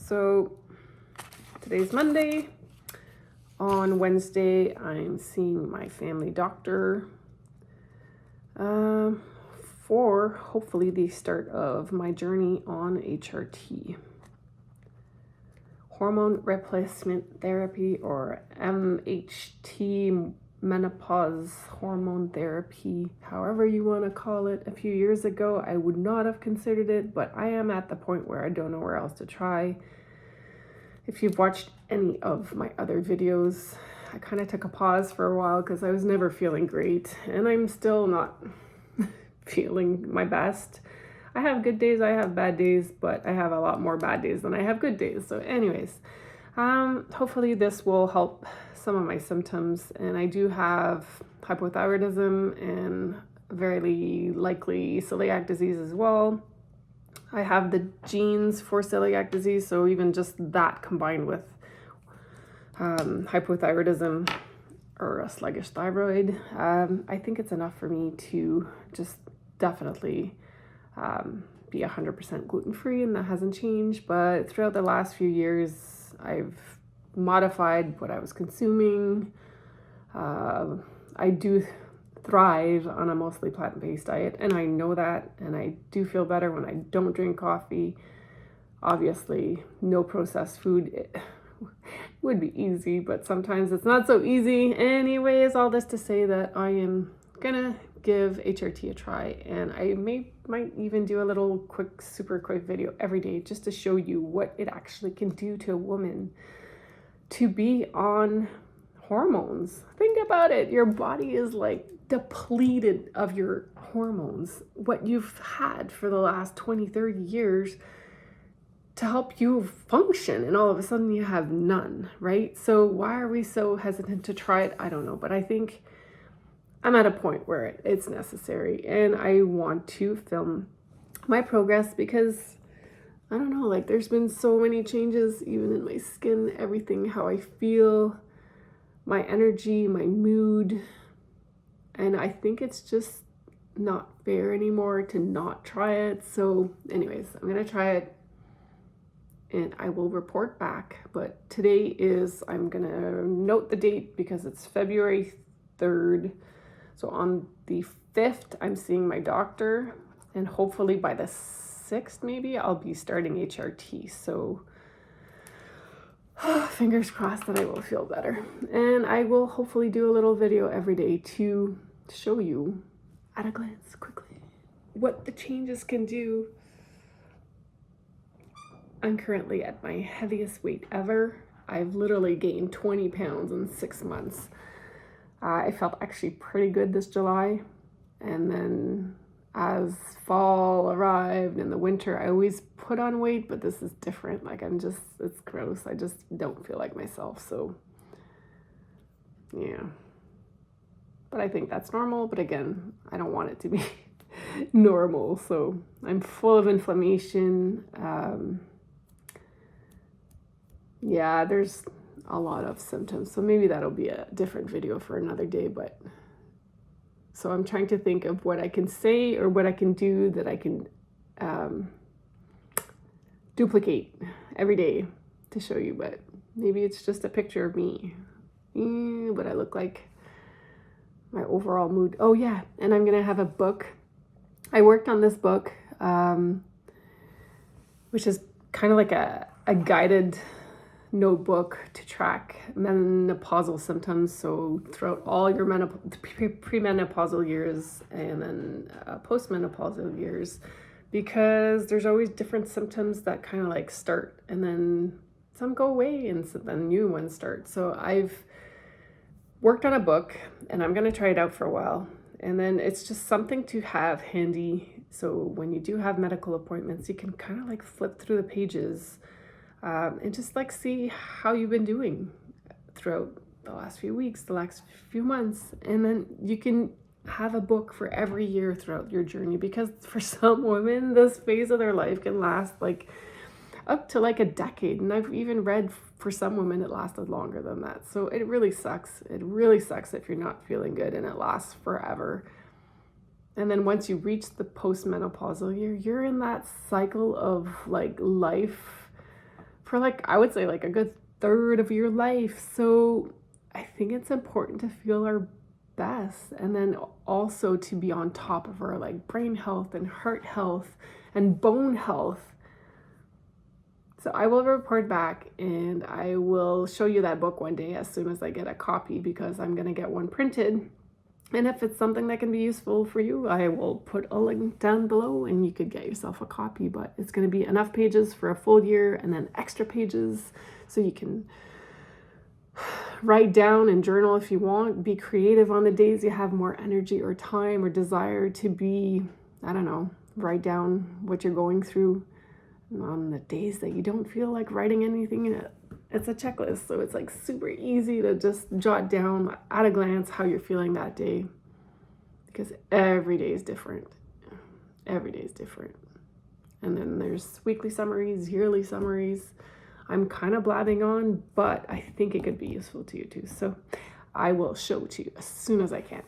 So today's Monday. On Wednesday, I'm seeing my family doctor for hopefully the start of my journey on HRT. Hormone replacement therapy, or MHT, menopause hormone therapy, however you want to call it. A few years ago, I would not have considered it, but I am at the point where I don't know where else to try. If you've watched any of my other videos, I kind of took a pause for a while because I was never feeling great, and I'm still not feeling my best. I have good days, I have bad days, but I have a lot more bad days than I have good days. So anyways, hopefully this will help some of my symptoms. And I do have hypothyroidism and very likely celiac disease as well. I have the genes for celiac disease, so even just that combined with hypothyroidism or a sluggish thyroid, I think it's enough for me to just definitely be 100% gluten-free, and that hasn't changed. But throughout the last few years, I've modified what I was consuming. I do thrive on a mostly plant-based diet, and I know that, and I do feel better when I don't drink coffee. Obviously, no processed food. It would be easy, but sometimes it's not so easy. Anyways, all this to say that I am gonna give HRT a try, and I might even do a little super quick video every day just to show you what it actually can do to a woman to be on hormones. Think about it. Your body is like depleted of your hormones, what you've had for the last 20-30 years to help you function, and all of a sudden you have none, right? So why are we so hesitant to try it? I don't know, but I think I'm at a point where it's necessary, and I want to film my progress because I don't know, like there's been so many changes, even in my skin, everything, how I feel, my energy, my mood, and I think it's just not fair anymore to not try it. So anyways, I'm gonna try it and I will report back. But today I'm gonna note the date because it's February 3rd. So on the 5th, I'm seeing my doctor, and hopefully by the 6th, maybe I'll be starting HRT. So fingers crossed that I will feel better. And I will hopefully do a little video every day to show you at a glance quickly what the changes can do. I'm currently at my heaviest weight ever. I've literally gained 20 pounds in 6 months. I felt actually pretty good this July. And then as fall arrived in the winter, I always put on weight, but this is different. Like it's gross. I just don't feel like myself. So yeah, but I think that's normal. But again, I don't want it to be normal. So I'm full of inflammation. Yeah, there's a lot of symptoms. So maybe that'll be a different video for another day. But so I'm trying to think of what I can say or what I can do that I can duplicate every day to show you. But maybe it's just a picture of me, what I look like, my overall mood. Oh yeah, and I'm gonna have a book. I worked on this book, which is kind of like a guided notebook to track menopausal symptoms. So throughout all your premenopausal years and then postmenopausal years, because there's always different symptoms that kind of like start and then some go away and then new ones start. So I've worked on a book and I'm going to try it out for a while. And then it's just something to have handy. So when you do have medical appointments, you can kind of like flip through the pages and just like see how you've been doing throughout the last few weeks, the last few months. And then you can have a book for every year throughout your journey, because for some women, this phase of their life can last like up to like a decade. And I've even read for some women it lasted longer than that. So it really sucks. It really sucks if you're not feeling good and it lasts forever. And then once you reach the postmenopausal year, you're in that cycle of like life for like, I would say like a good third of your life. So I think it's important to feel our best, and then also to be on top of our like brain health and heart health and bone health. So I will report back, and I will show you that book one day as soon as I get a copy, because I'm going to get one printed. And if it's something that can be useful for you, I will put a link down below and you could get yourself a copy. But it's going to be enough pages for a full year, and then extra pages so you can write down and journal if you want. Be creative on the days you have more energy or time or desire to be, I don't know, write down what you're going through. And on the days that you don't feel like writing anything, it's a checklist. So it's like super easy to just jot down at a glance how you're feeling that day, because every day is different. Every day is different. And then there's weekly summaries, yearly summaries. I'm kind of blabbing on, but I think it could be useful to you too. So I will show it to you as soon as I can.